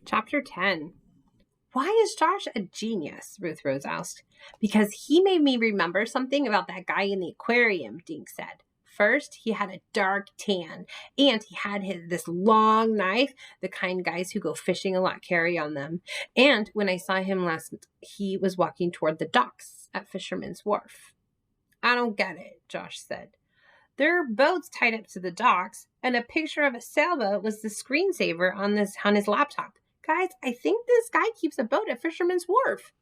Chapter 10. Why is Josh a genius? Ruth Rose asked. Because he made me remember something about that guy in the aquarium, Dink said. First, he had a dark tan, and he had this long knife, the kind guys who go fishing a lot carry on them. And when I saw him last, he was walking toward the docks at Fisherman's Wharf. I don't get it, Josh said. There are boats tied up to the docks, and a picture of a sailboat was the screensaver on his laptop. Guys, I think this guy keeps a boat at Fisherman's Wharf.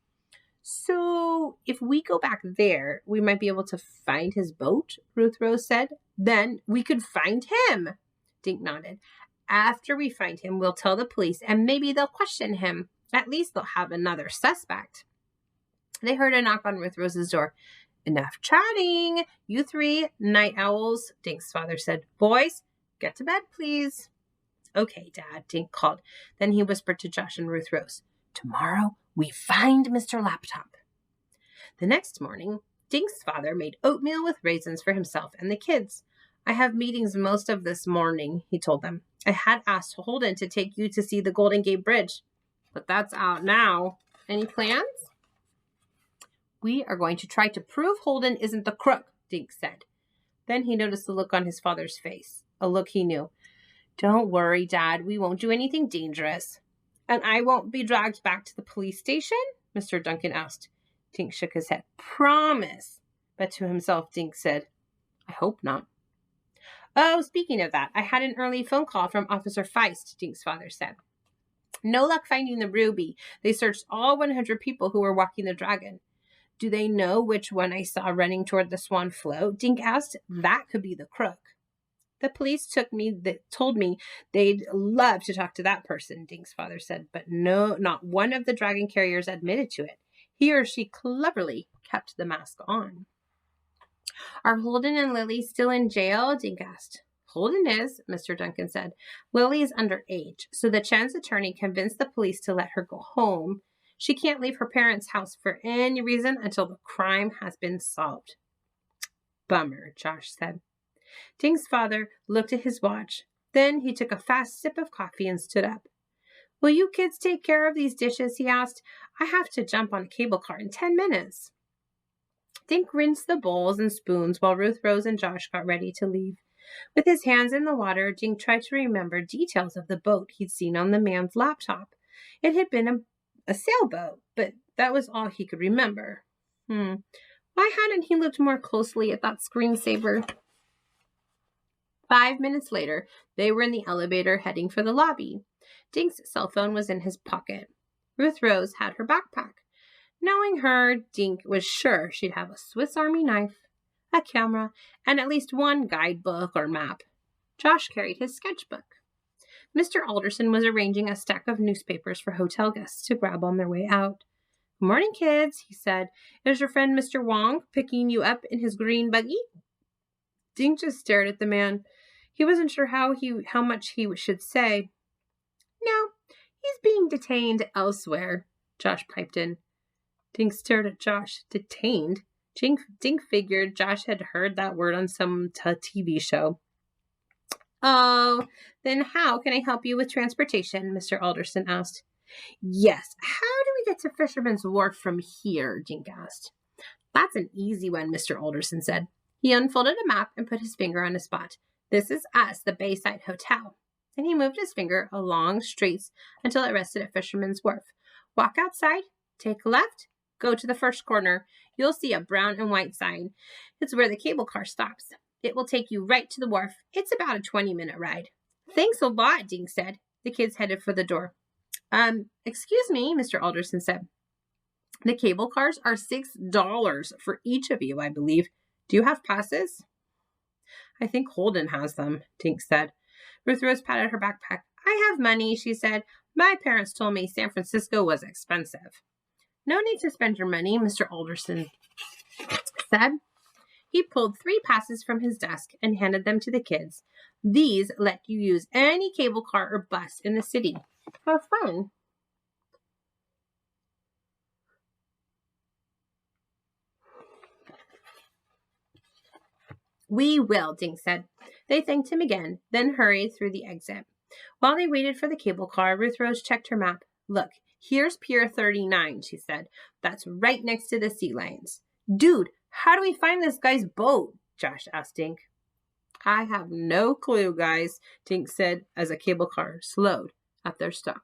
So if we go back there, we might be able to find his boat, Ruth Rose said. Then we could find him, Dink nodded. After we find him, we'll tell the police, and maybe they'll question him. At least they'll have another suspect. They heard a knock on Ruth Rose's door. Enough chatting. You three night owls, Dink's father said. Boys, get to bed, please. Okay, Dad, Dink called. Then he whispered to Josh and Ruth Rose. Tomorrow, we find Mr. Laptop. The next morning, Dink's father made oatmeal with raisins for himself and the kids. I have meetings most of this morning, he told them. I had asked Holden to take you to see the Golden Gate Bridge, but that's out now. Any plans? We are going to try to prove Holden isn't the crook, Dink said. Then he noticed the look on his father's face, a look he knew. Don't worry, Dad, we won't do anything dangerous. And I won't be dragged back to the police station? Mr. Duncan asked. Dink shook his head. Promise. But to himself, Dink said, I hope not. Oh, speaking of that, I had an early phone call from Officer Feist, Dink's father said. No luck finding the ruby. They searched all 100 people who were walking the dragon. Do they know which one I saw running toward the Swan float? Dink asked. That could be the crook. The police told me they'd love to talk to that person, Dink's father said, but no, not one of the dragon carriers admitted to it. He or she cleverly kept the mask on. Are Holden and Lily still in jail? Dink asked. Holden is, Mr. Duncan said. Lily is underage, so the Chen's attorney convinced the police to let her go home. She can't leave her parents' house for any reason until the crime has been solved. Bummer, Josh said. Dink's father looked at his watch. Then he took a fast sip of coffee and stood up. Will you kids take care of these dishes? He asked. I have to jump on a cable car in 10 minutes. Dink rinsed the bowls and spoons while Ruth Rose and Josh got ready to leave. With his hands in the water, Dink tried to remember details of the boat he'd seen on the man's laptop. It had been a sailboat, but that was all he could remember. Why hadn't he looked more closely at that screensaver? 5 minutes later, they were in the elevator heading for the lobby. Dink's cell phone was in his pocket. Ruth Rose had her backpack. Knowing her, Dink was sure she'd have a Swiss Army knife, a camera, and at least one guidebook or map. Josh carried his sketchbook. Mr. Alderson was arranging a stack of newspapers for hotel guests to grab on their way out. Good morning, kids, he said. Is your friend Mr. Wong picking you up in his green buggy? Dink just stared at the man. He wasn't sure how much he should say. No, he's being detained elsewhere, Josh piped in. Dink stared at Josh. Detained? Dink figured Josh had heard that word on some TV show. Oh, then how can I help you with transportation? Mr. Alderson asked. Yes, how do we get to Fisherman's Wharf from here? Dink asked. That's an easy one, Mr. Alderson said. He unfolded a map and put his finger on a spot. This is us, the Bayside Hotel. Then he moved his finger along streets until it rested at Fisherman's Wharf. Walk outside, take a left, go to the first corner. You'll see a brown and white sign. It's where the cable car stops. It will take you right to the wharf. It's about a 20-minute ride. Thanks a lot, Dink said. The kids headed for the door. Excuse me, Mr. Alderson said. The cable cars are $6 for each of you, I believe. Do you have passes? I think Holden has them, Dink said. Ruth Rose patted her backpack. I have money, she said. My parents told me San Francisco was expensive. No need to spend your money, Mr. Alderson said. He pulled 3 passes from his desk and handed them to the kids. These let you use any cable car or bus in the city. Have fun. We will, Dink said. They thanked him again, then hurried through the exit. While they waited for the cable car, Ruth Rose checked her map. Look, here's Pier 39, she said. That's right next to the sea lions. Dude, how do we find this guy's boat? Josh asked Dink. I have no clue, guys, Dink said as a cable car slowed at their stop.